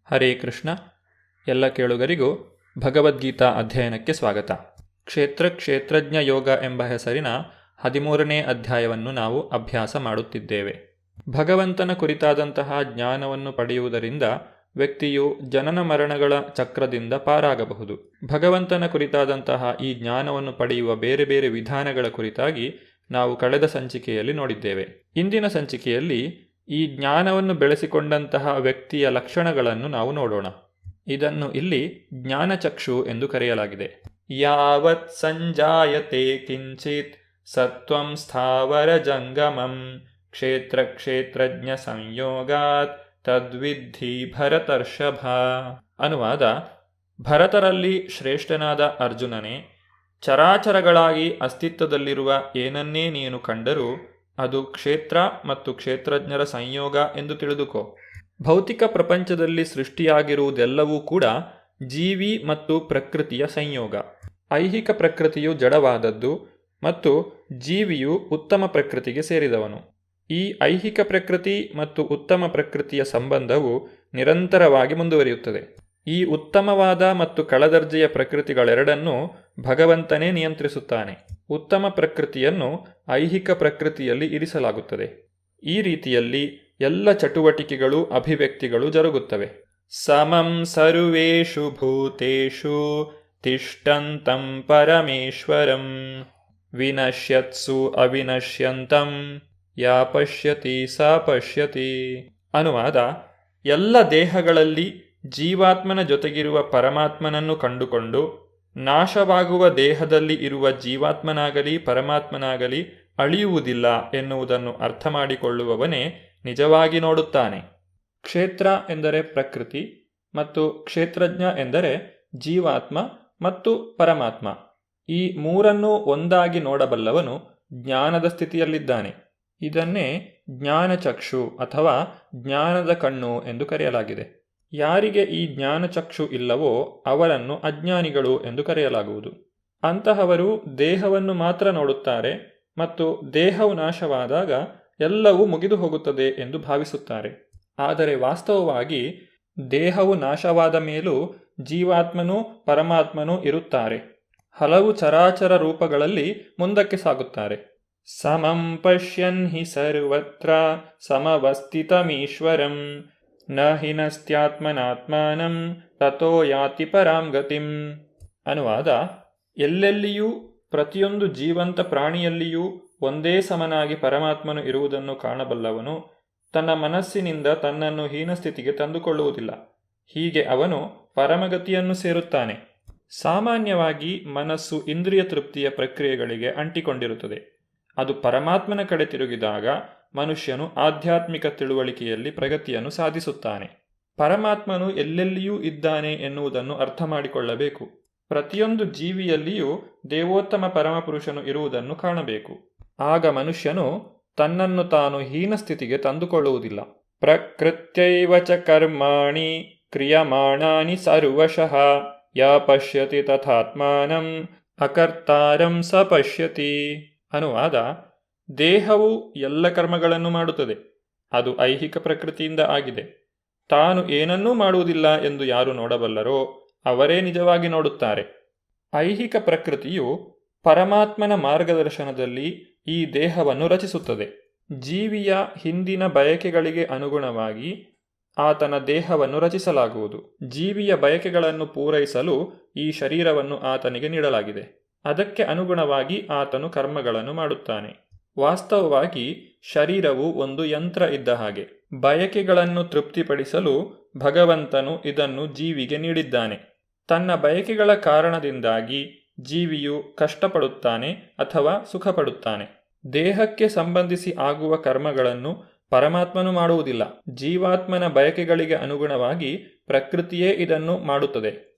ಹರೇ ಕೃಷ್ಣ. ಎಲ್ಲ ಕೇಳುಗರಿಗೂ ಭಗವದ್ಗೀತಾ ಅಧ್ಯಯನಕ್ಕೆ ಸ್ವಾಗತ. ಕ್ಷೇತ್ರಜ್ಞ ಯೋಗ ಎಂಬ ಹೆಸರಿನ 13ನೇ ಅಧ್ಯಾಯವನ್ನು ನಾವು ಅಭ್ಯಾಸ ಮಾಡುತ್ತಿದ್ದೇವೆ. ಭಗವಂತನ ಕುರಿತಾದಂತಹ ಜ್ಞಾನವನ್ನು ಪಡೆಯುವುದರಿಂದ ವ್ಯಕ್ತಿಯು ಜನನ ಮರಣಗಳ ಚಕ್ರದಿಂದ ಪಾರಾಗಬಹುದು. ಭಗವಂತನ ಕುರಿತಾದಂತಹ ಈ ಜ್ಞಾನವನ್ನು ಪಡೆಯುವ ಬೇರೆ ಬೇರೆ ವಿಧಾನಗಳ ಕುರಿತಾಗಿ ನಾವು ಕಳೆದ ಸಂಚಿಕೆಯಲ್ಲಿ ನೋಡಿದ್ದೇವೆ. ಇಂದಿನ ಸಂಚಿಕೆಯಲ್ಲಿ ಈ ಜ್ಞಾನವನ್ನು ಬೆಳೆಸಿಕೊಂಡಂತಹ ವ್ಯಕ್ತಿಯ ಲಕ್ಷಣಗಳನ್ನು ನಾವು ನೋಡೋಣ. ಇದನ್ನು ಇಲ್ಲಿ ಜ್ಞಾನಚಕ್ಷು ಎಂದು ಕರೆಯಲಾಗಿದೆ. ಯಾವತ್ ಸಂಜಾಯತೆ ಕಿಂಚಿತ್ ಸತ್ವಂ ಸ್ಥಾವರ ಜಂಗಮಂ ಕ್ಷೇತ್ರಜ್ಞ ಸಂಯೋಗಾತ್ ತದ್ವಿಧಿ ಭರತರ್ಷಭ. ಅನುವಾದ: ಭರತರಲ್ಲಿ ಶ್ರೇಷ್ಠನಾದ ಅರ್ಜುನನೇ, ಚರಾಚರಗಳಾಗಿ ಅಸ್ತಿತ್ವದಲ್ಲಿರುವ ಏನನ್ನೇ ನೀನು ಕಂಡರೂ ಅದು ಕ್ಷೇತ್ರ ಮತ್ತು ಕ್ಷೇತ್ರಜ್ಞರ ಸಂಯೋಗ ಎಂದು ತಿಳಿದುಕೋ. ಭೌತಿಕ ಪ್ರಪಂಚದಲ್ಲಿ ಸೃಷ್ಟಿಯಾಗಿರುವುದೆಲ್ಲವೂ ಕೂಡ ಜೀವಿ ಮತ್ತು ಪ್ರಕೃತಿಯ ಸಂಯೋಗ. ಐಹಿಕ ಪ್ರಕೃತಿಯು ಜಡವಾದದ್ದು ಮತ್ತು ಜೀವಿಯು ಉತ್ತಮ ಪ್ರಕೃತಿಗೆ ಸೇರಿದವನು. ಈ ಐಹಿಕ ಪ್ರಕೃತಿ ಮತ್ತು ಉತ್ತಮ ಪ್ರಕೃತಿಯ ಸಂಬಂಧವು ನಿರಂತರವಾಗಿ ಮುಂದುವರಿಯುತ್ತದೆ. ಈ ಉತ್ತಮವಾದ ಮತ್ತು ಕೆಳದರ್ಜೆಯ ಪ್ರಕೃತಿಗಳೆರಡನ್ನೂ ಭಗವಂತನೇ ನಿಯಂತ್ರಿಸುತ್ತಾನೆ. ಉತ್ತಮ ಪ್ರಕೃತಿಯನ್ನು ಐಹಿಕ ಪ್ರಕೃತಿಯಲ್ಲಿ ಇರಿಸಲಾಗುತ್ತದೆ. ಈ ರೀತಿಯಲ್ಲಿ ಎಲ್ಲ ಚಟುವಟಿಕೆಗಳು, ಅಭಿವ್ಯಕ್ತಿಗಳು ಜರುಗುತ್ತವೆ. ಸಮಂ ಸರ್ವೇಷು ಭೂತೇಷು ತಿಷ್ಠಂತಂ ಪರಮೇಶ್ವರಂ ವಿನಶ್ಯತ್ಸು ಅವಿನಶ್ಯಂತಂ ಯಾ ಪಶ್ಯತಿ ಸಾ ಪಶ್ಯತಿ. ಅನುವಾದ: ಎಲ್ಲ ದೇಹಗಳಲ್ಲಿ ಜೀವಾತ್ಮನ ಜೊತೆಗಿರುವ ಪರಮಾತ್ಮನನ್ನು ಕಂಡುಕೊಂಡು ನಾಶವಾಗುವ ದೇಹದಲ್ಲಿ ಇರುವ ಜೀವಾತ್ಮನಾಗಲಿ ಪರಮಾತ್ಮನಾಗಲಿ ಅಳಿಯುವುದಿಲ್ಲ ಎನ್ನುವುದನ್ನು ಅರ್ಥ ಮಾಡಿಕೊಳ್ಳುವವನೇ ನಿಜವಾಗಿ ನೋಡುತ್ತಾನೆ. ಕ್ಷೇತ್ರ ಎಂದರೆ ಪ್ರಕೃತಿ ಮತ್ತು ಕ್ಷೇತ್ರಜ್ಞ ಎಂದರೆ ಜೀವಾತ್ಮ ಮತ್ತು ಪರಮಾತ್ಮ. ಈ ಮೂರನ್ನೂ ಒಂದಾಗಿ ನೋಡಬಲ್ಲವನು ಜ್ಞಾನದ ಸ್ಥಿತಿಯಲ್ಲಿದ್ದಾನೆ. ಇದನ್ನೇ ಜ್ಞಾನಚಕ್ಷು ಅಥವಾ ಜ್ಞಾನದ ಕಣ್ಣು ಎಂದು ಕರೆಯಲಾಗಿದೆ. ಯಾರಿಗೆ ಈ ಜ್ಞಾನಚಕ್ಷು ಇಲ್ಲವೋ ಅವರನ್ನು ಅಜ್ಞಾನಿಗಳು ಎಂದು ಕರೆಯಲಾಗುವುದು. ಅಂತಹವರು ದೇಹವನ್ನು ಮಾತ್ರ ನೋಡುತ್ತಾರೆ ಮತ್ತು ದೇಹವು ನಾಶವಾದಾಗ ಎಲ್ಲವೂ ಮುಗಿದು ಹೋಗುತ್ತದೆ ಎಂದು ಭಾವಿಸುತ್ತಾರೆ. ಆದರೆ ವಾಸ್ತವವಾಗಿ ದೇಹವು ನಾಶವಾದ ಮೇಲೂ ಜೀವಾತ್ಮನೂ ಪರಮಾತ್ಮನೂ ಇರುತ್ತಾರೆ. ಹಲವು ಚರಾಚರ ರೂಪಗಳಲ್ಲಿ ಮುಂದಕ್ಕೆ ಸಾಗುತ್ತಾರೆ. ಸಮಂ ಪಶ್ಯನ್ ಹಿ ಸರ್ವತ್ರ ಸಮವಸ್ಥಿತಮೀಶ್ವರಂ ನ ಹಿನಸ್ತ್ಯಾತ್ಮನಾತ್ಮಾನಂ ತತೋ ಯಾತಿ ಪರಾಂ ಗತಿಂ. ಅನುವಾದ: ಎಲ್ಲೆಲ್ಲಿಯೂ ಪ್ರತಿಯೊಂದು ಜೀವಂತ ಪ್ರಾಣಿಯಲ್ಲಿಯೂ ಒಂದೇ ಸಮನಾಗಿ ಪರಮಾತ್ಮನು ಇರುವುದನ್ನು ಕಾಣಬಲ್ಲವನು ತನ್ನ ಮನಸ್ಸಿನಿಂದ ತನ್ನನ್ನು ಹೀನಸ್ಥಿತಿಗೆ ತಂದುಕೊಳ್ಳುವುದಿಲ್ಲ. ಹೀಗೆ ಅವನು ಪರಮಗತಿಯನ್ನು ಸೇರುತ್ತಾನೆ. ಸಾಮಾನ್ಯವಾಗಿ ಮನಸ್ಸು ಇಂದ್ರಿಯ ತೃಪ್ತಿಯ ಪ್ರಕ್ರಿಯೆಗಳಿಗೆ ಅಂಟಿಕೊಂಡಿರುತ್ತದೆ. ಅದು ಪರಮಾತ್ಮನ ಕಡೆ ತಿರುಗಿದಾಗ ಮನುಷ್ಯನು ಆಧ್ಯಾತ್ಮಿಕ ತಿಳುವಳಿಕೆಯಲ್ಲಿ ಪ್ರಗತಿಯನ್ನು ಸಾಧಿಸುತ್ತಾನೆ. ಪರಮಾತ್ಮನು ಎಲ್ಲೆಲ್ಲಿಯೂ ಇದ್ದಾನೆ ಎನ್ನುವುದನ್ನು ಅರ್ಥ ಮಾಡಿಕೊಳ್ಳಬೇಕು. ಪ್ರತಿಯೊಂದು ಜೀವಿಯಲ್ಲಿಯೂ ದೇವೋತ್ತಮ ಪರಮಪುರುಷನು ಇರುವುದನ್ನು ಕಾಣಬೇಕು. ಆಗ ಮನುಷ್ಯನು ತನ್ನನ್ನು ತಾನು ಹೀನಸ್ಥಿತಿಗೆ ತಂದುಕೊಳ್ಳುವುದಿಲ್ಲ. ಪ್ರಕೃತ್ಯೈವ ಚ ಕರ್ಮಾಣಿ ಕ್ರಿಯಮಾಣಾನಿ ಸರ್ವಶಃ ಯಾ ಪಶ್ಯತಿ ತಥಾತ್ಮಾನಂ ಅಕರ್ತಾರಂ ಸ ಪಶ್ಯತಿ. ಅನುವಾದ: ದೇಹವು ಎಲ್ಲ ಕರ್ಮಗಳನ್ನು ಮಾಡುತ್ತದೆ. ಅದು ಐಹಿಕ ಪ್ರಕೃತಿಯಿಂದ ಆಗಿದೆ. ತಾನು ಏನನ್ನೂ ಮಾಡುವುದಿಲ್ಲ ಎಂದು ಯಾರು ನೋಡಬಲ್ಲರೋ ಅವರೇ ನಿಜವಾಗಿ ನೋಡುತ್ತಾರೆ. ಐಹಿಕ ಪ್ರಕೃತಿಯು ಪರಮಾತ್ಮನ ಮಾರ್ಗದರ್ಶನದಲ್ಲಿ ಈ ದೇಹವನ್ನು ರಚಿಸುತ್ತದೆ. ಜೀವಿಯ ಹಿಂದಿನ ಬಯಕೆಗಳಿಗೆ ಅನುಗುಣವಾಗಿ ಆತನ ದೇಹವನ್ನು ರಚಿಸಲಾಗುವುದು. ಜೀವಿಯ ಬಯಕೆಗಳನ್ನು ಪೂರೈಸಲು ಈ ಶರೀರವನ್ನು ಆತನಿಗೆ ನೀಡಲಾಗಿದೆ. ಅದಕ್ಕೆ ಅನುಗುಣವಾಗಿ ಆತನು ಕರ್ಮಗಳನ್ನು ಮಾಡುತ್ತಾನೆ. ವಾಸ್ತವವಾಗಿ ಶರೀರವು ಒಂದು ಯಂತ್ರ ಇದ್ದ ಹಾಗೆ. ಬಯಕೆಗಳನ್ನು ತೃಪ್ತಿಪಡಿಸಲು ಭಗವಂತನು ಇದನ್ನು ಜೀವಿಗೆ ನೀಡಿದ್ದಾನೆ. ತನ್ನ ಬಯಕೆಗಳ ಕಾರಣದಿಂದಾಗಿ ಜೀವಿಯು ಕಷ್ಟಪಡುತ್ತಾನೆ ಅಥವಾ ಸುಖಪಡುತ್ತಾನೆ. ದೇಹಕ್ಕೆ ಸಂಬಂಧಿಸಿ ಆಗುವ ಕರ್ಮಗಳನ್ನು ಪರಮಾತ್ಮನು ಮಾಡುವುದಿಲ್ಲ. ಜೀವಾತ್ಮನ ಬಯಕೆಗಳಿಗೆ ಅನುಗುಣವಾಗಿ ಪ್ರಕೃತಿಯೇ ಇದನ್ನು ಮಾಡುತ್ತದೆ.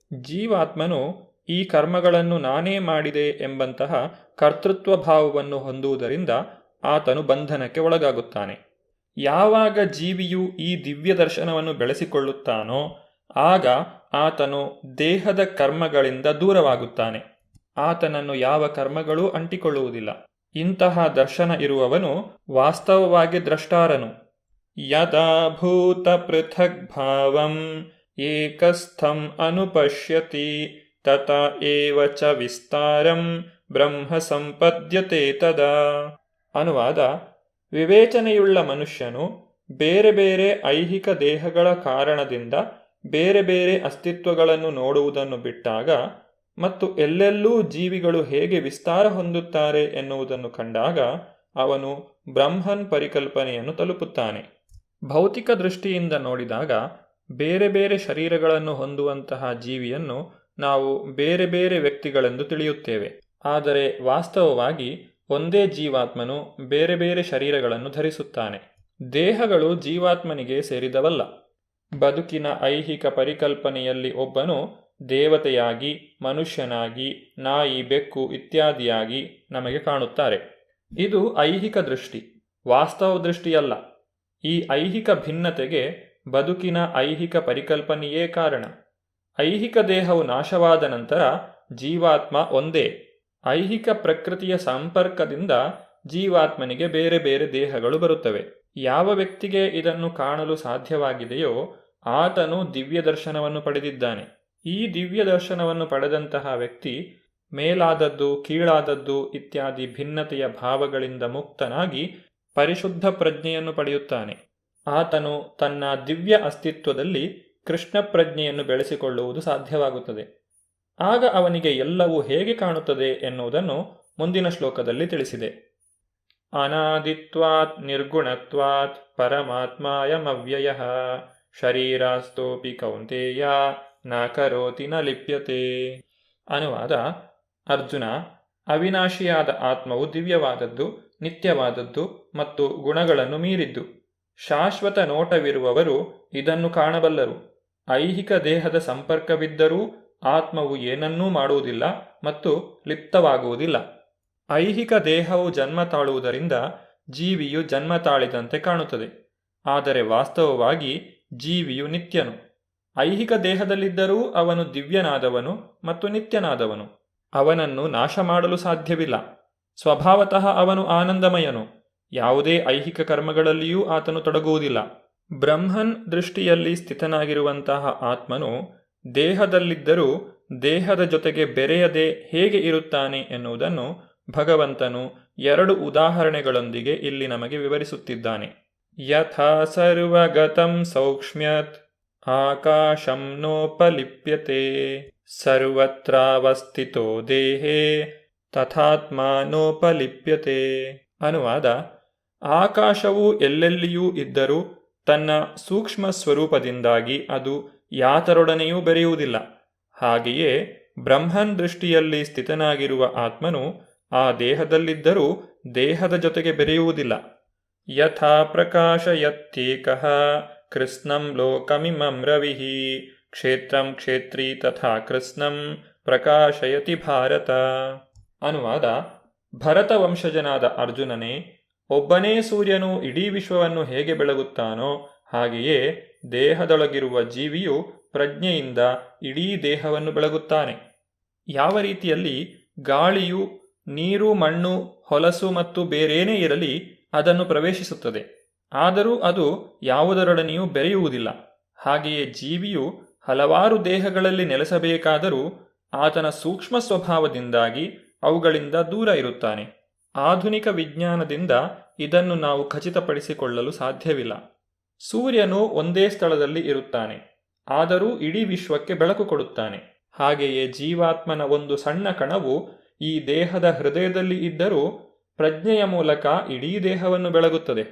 ಜೀವಾತ್ಮನು ಈ ಕರ್ಮಗಳನ್ನು ನಾನೇ ಮಾಡಿದೆ ಎಂಬಂತಹ ಕರ್ತೃತ್ವ ಭಾವವನ್ನು ಹೊಂದುವುದರಿಂದ ಆತನು ಬಂಧನಕ್ಕೆ ಒಳಗಾಗುತ್ತಾನೆ. ಯಾವಾಗ ಜೀವಿಯು ಈ ದಿವ್ಯ ದರ್ಶನವನ್ನು ಬೆಳೆಸಿಕೊಳ್ಳುತ್ತಾನೋ ಆಗ ಆತನು ದೇಹದ ಕರ್ಮಗಳಿಂದ ದೂರವಾಗುತ್ತಾನೆ. ಆತನನ್ನು ಯಾವ ಕರ್ಮಗಳೂ ಅಂಟಿಕೊಳ್ಳುವುದಿಲ್ಲ. ಇಂತಹ ದರ್ಶನ ಇರುವವನು ವಾಸ್ತವವಾಗಿ ದ್ರಷ್ಟಾರನು. ಯದಾ ಭೂತ ಪೃಥಗ್ ಭಾವಂ ಏಕಸ್ಥಂ ಅನುಪಶ್ಯತಿ ತತ ಏವ ಚ ವಿಸ್ತಾರಂ ಬ್ರಹ್ಮ ಸಂಪದ್ಯತೆ ತದಾ. ಅನುವಾದ: ವಿವೇಚನೆಯುಳ್ಳ ಮನುಷ್ಯನು ಬೇರೆ ಬೇರೆ ಐಹಿಕ ದೇಹಗಳ ಕಾರಣದಿಂದ ಬೇರೆ ಬೇರೆ ಅಸ್ತಿತ್ವಗಳನ್ನು ನೋಡುವುದನ್ನು ಬಿಟ್ಟಾಗ ಮತ್ತು ಎಲ್ಲೆಲ್ಲೂ ಜೀವಿಗಳು ಹೇಗೆ ವಿಸ್ತಾರ ಹೊಂದುತ್ತಾರೆ ಎನ್ನುವುದನ್ನು ಕಂಡಾಗ ಅವನು ಬ್ರಹ್ಮನ್ ಪರಿಕಲ್ಪನೆಯನ್ನು ತಲುಪುತ್ತಾನೆ. ಭೌತಿಕ ದೃಷ್ಟಿಯಿಂದ ನೋಡಿದಾಗ ಬೇರೆ ಬೇರೆ ಶರೀರಗಳನ್ನು ಹೊಂದುವಂತಹ ಜೀವಿಯನ್ನು ನಾವು ಬೇರೆ ಬೇರೆ ವ್ಯಕ್ತಿಗಳೆಂದು ತಿಳಿಯುತ್ತೇವೆ. ಆದರೆ ವಾಸ್ತವವಾಗಿ ಒಂದೇ ಜೀವಾತ್ಮನು ಬೇರೆ ಬೇರೆ ಶರೀರಗಳನ್ನು ಧರಿಸುತ್ತಾನೆ. ದೇಹಗಳು ಜೀವಾತ್ಮನಿಗೆ ಸೇರಿದವಲ್ಲ. ಬದುಕಿನ ಐಹಿಕ ಪರಿಕಲ್ಪನೆಯಲ್ಲಿ ಒಬ್ಬನು ದೇವತೆಯಾಗಿ, ಮನುಷ್ಯನಾಗಿ, ನಾಯಿ, ಬೆಕ್ಕು ಇತ್ಯಾದಿಯಾಗಿ ನಮಗೆ ಕಾಣುತ್ತಾರೆ. ಇದು ಐಹಿಕ ದೃಷ್ಟಿ, ವಾಸ್ತವ ದೃಷ್ಟಿಯಲ್ಲ. ಈ ಐಹಿಕ ಭಿನ್ನತೆಗೆ ಬದುಕಿನ ಐಹಿಕ ಪರಿಕಲ್ಪನೆಯೇ ಕಾರಣ. ಐಹಿಕ ದೇಹವು ನಾಶವಾದ ನಂತರ ಜೀವಾತ್ಮ ಒಂದೇ. ಐಹಿಕ ಪ್ರಕೃತಿಯ ಸಂಪರ್ಕದಿಂದ ಜೀವಾತ್ಮನಿಗೆ ಬೇರೆ ಬೇರೆ ದೇಹಗಳು ಬರುತ್ತವೆ. ಯಾವ ವ್ಯಕ್ತಿಗೆ ಇದನ್ನು ಕಾಣಲು ಸಾಧ್ಯವಾಗಿದೆಯೋ ಆತನು ದಿವ್ಯ ದರ್ಶನವನ್ನು ಪಡೆದಿದ್ದಾನೆ. ಈ ದಿವ್ಯ ದರ್ಶನವನ್ನು ಪಡೆದಂತಹ ವ್ಯಕ್ತಿ ಮೇಲಾದದ್ದು, ಕೀಳಾದದ್ದು ಇತ್ಯಾದಿ ಭಿನ್ನತೆಯ ಭಾವಗಳಿಂದ ಮುಕ್ತನಾಗಿ ಪರಿಶುದ್ಧ ಪ್ರಜ್ಞೆಯನ್ನು ಪಡೆಯುತ್ತಾನೆ. ಆತನು ತನ್ನ ದಿವ್ಯ ಅಸ್ತಿತ್ವದಲ್ಲಿ ಕೃಷ್ಣ ಪ್ರಜ್ಞೆಯನ್ನು ಬೆಳೆಸಿಕೊಳ್ಳುವುದು ಸಾಧ್ಯವಾಗುತ್ತದೆ. ಆಗ ಅವನಿಗೆ ಎಲ್ಲವೂ ಹೇಗೆ ಕಾಣುತ್ತದೆ ಎನ್ನುವುದನ್ನು ಮುಂದಿನ ಶ್ಲೋಕದಲ್ಲಿ ತಿಳಿಸಿದೆ. ಅನಾದಿತ್ವಾತ್ ನಿರ್ಗುಣತ್ವಾತ್ ಪರಮಾತ್ಮಾಯಮವ್ಯಯಃ ಶರೀರಾಸ್ತೋಪಿ ಕೌಂತೇಯ ನ ಕರೋತಿ ನ ಲಿಪ್ಯತೆ. ಅನುವಾದ: ಅರ್ಜುನ, ಅವಿನಾಶಿಯಾದ ಆತ್ಮವು ದಿವ್ಯವಾದದ್ದು, ನಿತ್ಯವಾದದ್ದು ಮತ್ತು ಗುಣಗಳನ್ನು ಮೀರಿದ್ದು. ಶಾಶ್ವತ ನೋಟವಿರುವವರು ಇದನ್ನು ಕಾಣಬಲ್ಲರು. ಐಹಿಕ ದೇಹದ ಸಂಪರ್ಕವಿದ್ದರೂ ಆತ್ಮವು ಏನನ್ನೂ ಮಾಡುವುದಿಲ್ಲ ಮತ್ತು ಲಿಪ್ತವಾಗುವುದಿಲ್ಲ. ಐಹಿಕ ದೇಹವು ಜನ್ಮ ತಾಳುವುದರಿಂದ ಜೀವಿಯು ಜನ್ಮ ತಾಳಿದಂತೆ ಕಾಣುತ್ತದೆ. ಆದರೆ ವಾಸ್ತವವಾಗಿ ಜೀವಿಯು ನಿತ್ಯನು. ಐಹಿಕ ದೇಹದಲ್ಲಿದ್ದರೂ ಅವನು ದಿವ್ಯನಾದವನು ಮತ್ತು ನಿತ್ಯನಾದವನು. ಅವನನ್ನು ನಾಶ ಮಾಡಲು ಸಾಧ್ಯವಿಲ್ಲ. ಸ್ವಭಾವತಃ ಅವನು ಆನಂದಮಯನು. ಯಾವುದೇ ಐಹಿಕ ಕರ್ಮಗಳಲ್ಲಿಯೂ ಆತನು ತೊಡಗುವುದಿಲ್ಲ. ಬ್ರಹ್ಮನ್ ದೃಷ್ಟಿಯಲ್ಲಿ ಸ್ಥಿತನಾಗಿರುವಂತಹ ಆತ್ಮನು ದೇಹದಲ್ಲಿದ್ದರೂ ದೇಹದ ಜೊತೆಗೆ ಬೆರೆಯದೆ ಹೇಗೆ ಇರುತ್ತಾನೆ ಎನ್ನುವುದನ್ನು ಭಗವಂತನು 2 ಉದಾಹರಣೆಗಳೊಂದಿಗೆ ಇಲ್ಲಿ ನಮಗೆ ವಿವರಿಸುತ್ತಿದ್ದಾನೆ. ಯಥಾ ಸರ್ವಗತಂ ಸೌಕ್ಷ್ಮ್ಯತ್ ಆಕಾಶಂ ನೋಪಲಿಪ್ಯತೆ ಸರ್ವತ್ರಾವಸ್ಥಿತೋ ದೇಹೇ ತಥಾತ್ಮಾನೋಪಲಿಪ್ಯತೆ. ಅನುವಾದ: ಆಕಾಶವು ಎಲ್ಲೆಲ್ಲಿಯೂ ಇದ್ದರೂ ತನ್ನ ಸೂಕ್ಷ್ಮ ಸ್ವರೂಪದಿಂದಾಗಿ ಅದು ಯಾತರೊಡನೆಯೂ ಬೆರೆಯುವುದಿಲ್ಲ. ಹಾಗೆಯೇ ಬ್ರಹ್ಮನ್ ದೃಷ್ಟಿಯಲ್ಲಿ ಸ್ಥಿತನಾಗಿರುವ ಆತ್ಮನು ಆ ದೇಹದಲ್ಲಿದ್ದರೂ ದೇಹದ ಜೊತೆಗೆ ಬೆರೆಯುವುದಿಲ್ಲ. ಯಥಾ ಪ್ರಕಾಶಯತ್ಯೇಕಃ ಕೃಷ್ಣಂ ಲೋಕಮಿಮಂ ರವಿಃ ಕ್ಷೇತ್ರಂ ಕ್ಷೇತ್ರೀ ತಥಾ ಕೃಷ್ಣಂ ಪ್ರಕಾಶಯತಿ ಭಾರತ. ಅನುವಾದ: ಭರತ ವಂಶಜನಾದ ಅರ್ಜುನನೇ, ಒಬ್ಬನೇ ಸೂರ್ಯನು ಇಡೀ ವಿಶ್ವವನ್ನು ಹೇಗೆ ಬೆಳಗುತ್ತಾನೋ ಹಾಗೆಯೇ ದೇಹದೊಳಗಿರುವ ಜೀವಿಯು ಪ್ರಜ್ಞೆಯಿಂದ ಇಡೀ ದೇಹವನ್ನು ಬೆಳಗುತ್ತಾನೆ. ಯಾವ ರೀತಿಯಲ್ಲಿ ಗಾಳಿಯು ನೀರು, ಮಣ್ಣು, ಹೊಲಸು ಮತ್ತು ಬೇರೇನೇ ಇರಲಿ ಅದನ್ನು ಪ್ರವೇಶಿಸುತ್ತದೆ, ಆದರೂ ಅದು ಯಾವುದರೊಡನೆಯೂ ಬೆರೆಯುವುದಿಲ್ಲ. ಹಾಗೆಯೇ ಜೀವಿಯು ಹಲವಾರು ದೇಹಗಳಲ್ಲಿ ನೆಲೆಸಬೇಕಾದರೂ ಆತನ ಸೂಕ್ಷ್ಮ ಸ್ವಭಾವದಿಂದಾಗಿ ಅವುಗಳಿಂದ ದೂರ ಇರುತ್ತಾನೆ. ಆಧುನಿಕ ವಿಜ್ಞಾನದಿಂದ ಇದನ್ನು ನಾವು ಖಚಿತಪಡಿಸಿಕೊಳ್ಳಲು ಸಾಧ್ಯವಿಲ್ಲ. ಸೂರ್ಯನು ಒಂದೇ ಸ್ಥಳದಲ್ಲಿ ಇರುತ್ತಾನೆ, ಆದರೂ ಇಡೀ ವಿಶ್ವಕ್ಕೆ ಬೆಳಕು ಕೊಡುತ್ತಾನೆ. ಹಾಗೆಯೇ ಜೀವಾತ್ಮನ ಒಂದು ಸಣ್ಣ ಕಣವು ಈ ದೇಹದ ಹೃದಯದಲ್ಲಿ ಇದ್ದರೂ ಪ್ರಜ್ಞೆಯ ಮೂಲಕ ಇಡೀ ದೇಹವನ್ನು ಬೆಳಗುತ್ತದೆ.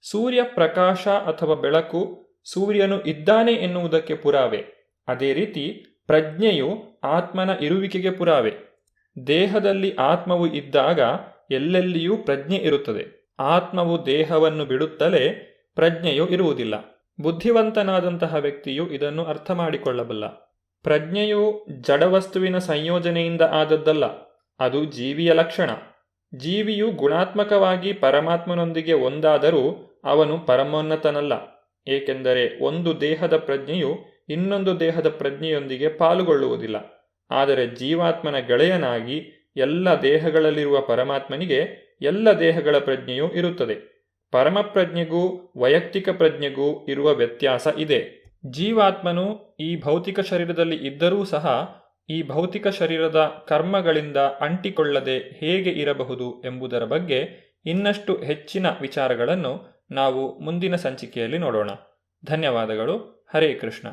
ಸೂರ್ಯ ಪ್ರಕಾಶ ಅಥವಾ ಬೆಳಕು ಸೂರ್ಯನು ಇದ್ದಾನೆ ಎನ್ನುವುದಕ್ಕೆ ಪುರಾವೆ. ಅದೇ ರೀತಿ ಪ್ರಜ್ಞೆಯು ಆತ್ಮನ ಇರುವಿಕೆಗೆ ಪುರಾವೆ. ದೇಹದಲ್ಲಿ ಆತ್ಮವು ಇದ್ದಾಗ ಎಲ್ಲೆಲ್ಲಿಯೂ ಪ್ರಜ್ಞೆ ಇರುತ್ತದೆ. ಆತ್ಮವು ದೇಹವನ್ನು ಬಿಡುತ್ತಲೇ ಪ್ರಜ್ಞೆಯು ಇರುವುದಿಲ್ಲ. ಬುದ್ಧಿವಂತನಾದಂತಹ ವ್ಯಕ್ತಿಯು ಇದನ್ನು ಅರ್ಥ ಮಾಡಿಕೊಳ್ಳಬಲ್ಲ. ಪ್ರಜ್ಞೆಯು ಜಡವಸ್ತುವಿನ ಸಂಯೋಜನೆಯಿಂದ ಆದದ್ದಲ್ಲ, ಅದು ಜೀವಿಯ ಲಕ್ಷಣ. ಜೀವಿಯು ಗುಣಾತ್ಮಕವಾಗಿ ಪರಮಾತ್ಮನೊಂದಿಗೆ ಒಂದಾದರೂ ಅವನು ಪರಮೋನ್ನತನಲ್ಲ. ಏಕೆಂದರೆ ಒಂದು ದೇಹದ ಪ್ರಜ್ಞೆಯು ಇನ್ನೊಂದು ದೇಹದ ಪ್ರಜ್ಞೆಯೊಂದಿಗೆ ಪಾಲುಗೊಳ್ಳುವುದಿಲ್ಲ. ಆದರೆ ಜೀವಾತ್ಮನ ಗೆಳೆಯನಾಗಿ ಎಲ್ಲ ದೇಹಗಳಲ್ಲಿರುವ ಪರಮಾತ್ಮನಿಗೆ ಎಲ್ಲ ದೇಹಗಳ ಪ್ರಜ್ಞೆಯೂ ಇರುತ್ತದೆ. ಪರಮಪ್ರಜ್ಞೆಗೂ ವೈಯಕ್ತಿಕ ಪ್ರಜ್ಞೆಗೂ ಇರುವ ವ್ಯತ್ಯಾಸ ಇದೆ. ಜೀವಾತ್ಮನು ಈ ಭೌತಿಕ ಶರೀರದಲ್ಲಿ ಇದ್ದರೂ ಸಹ ಈ ಭೌತಿಕ ಶರೀರದ ಕರ್ಮಗಳಿಂದ ಅಂಟಿಕೊಳ್ಳದೆ ಹೇಗೆ ಇರಬಹುದು ಎಂಬುದರ ಬಗ್ಗೆ ಇನ್ನಷ್ಟು ಹೆಚ್ಚಿನ ವಿಚಾರಗಳನ್ನು ನಾವು ಮುಂದಿನ ಸಂಚಿಕೆಯಲ್ಲಿ ನೋಡೋಣ. ಧನ್ಯವಾದಗಳು. ಹರೇ ಕೃಷ್ಣ.